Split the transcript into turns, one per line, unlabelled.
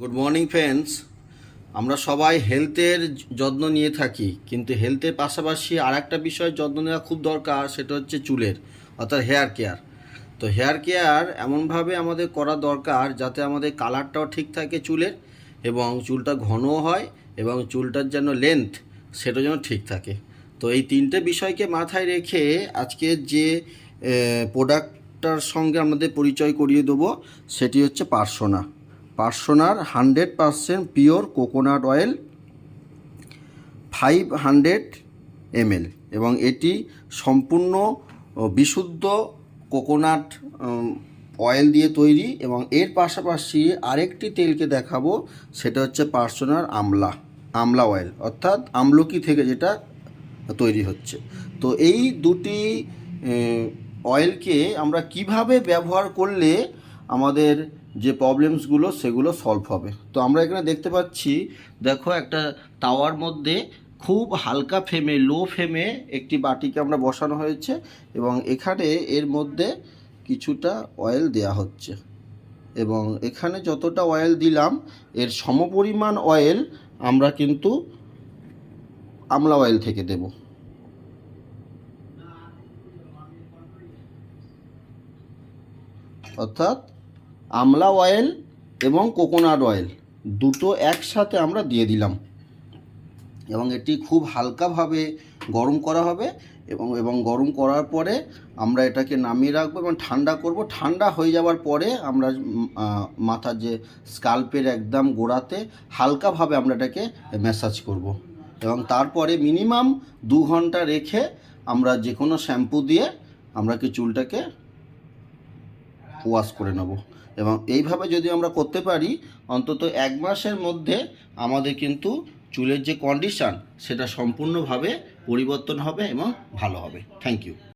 Good morning friends. আমরা সবাই হেলথের যত্ন নিয়ে থাকি, কিন্তু হেলথের পাশাপাশি আর একটা বিষয় যত্ন নেওয়া খুব দরকার, সেটা হচ্ছে চুলের, অর্থাৎ হেয়ার কেয়ার। তো হেয়ার কেয়ার এমনভাবে আমাদের করা দরকার যাতে আমাদের কালারটাও ঠিক থাকে চুলের, এবং চুলটা ঘনও হয়, এবং চুলটার যেন লেন্থ সেটা যেন ঠিক থাকে। তো এই তিনটে বিষয়কে মাথায় রেখে আজকে যে প্রোডাক্টটার সঙ্গে আমাদের পরিচয় করিয়ে দেবো সেটি হচ্ছে পার্সোনার 100% পিওর কোকোনাট অয়েল 500 ml, এবং এটি সম্পূর্ণ বিশুদ্ধ কোকোনাট অয়েল দিয়ে তৈরি। এবং এর পাশাপাশি আরেকটি তেলকে দেখাবো, সেটা হচ্ছে পার্সোনার আমলা অয়েল, অর্থাৎ আমলকি থেকে যেটা তৈরি হচ্ছে। তো এই দুটি অয়েলকে আমরা কিভাবে ব্যবহার করলে আমাদের যে প্রবলেমসগুলো সেগুলো সলভ হবে। তো আমরা এখানে দেখতে পাচ্ছি, দেখো একটা তাওয়ার মধ্যে খুব হালকা ফ্লেমে, লো ফ্লেমে একটি বাটিকে আমরা বসানো হয়েছে, এবং এখানে এর মধ্যে কিছুটা অয়েল দেয়া হচ্ছে, এবং এখানে যতটা অয়েল দিলাম এর সমপরিমাণ অয়েল আমরা কিন্তু আমলা অয়েল থেকে দেব। অর্থাৎ আমলা অয়েল এবং কোকোনাট অয়েল দুটো একসাথে আমরা দিয়ে দিলাম, এবং এটি খুব হালকাভাবে গরম করা হবে, এবং গরম করার পরে আমরা এটাকে নামিয়ে রাখবো এবং ঠান্ডা করব। ঠান্ডা হয়ে যাওয়ার পরে আমরা মাথার যে স্কাল্পের একদম গোড়াতে হালকাভাবে আমরা এটাকে ম্যাসাজ করব, এবং তারপরে মিনিমাম 2 ঘন্টা রেখে আমরা যে কোনো শ্যাম্পু দিয়ে আমরা কি চুলটাকে ওয়াশ করে নেব। এবং এইভাবে যদি আমরা করতে পারি, অন্তত 1 মাসের মধ্যে আমাদের কিন্তু চুলের যে কন্ডিশান সেটা সম্পূর্ণভাবে পরিবর্তন হবে এবং ভালো হবে। Thank you.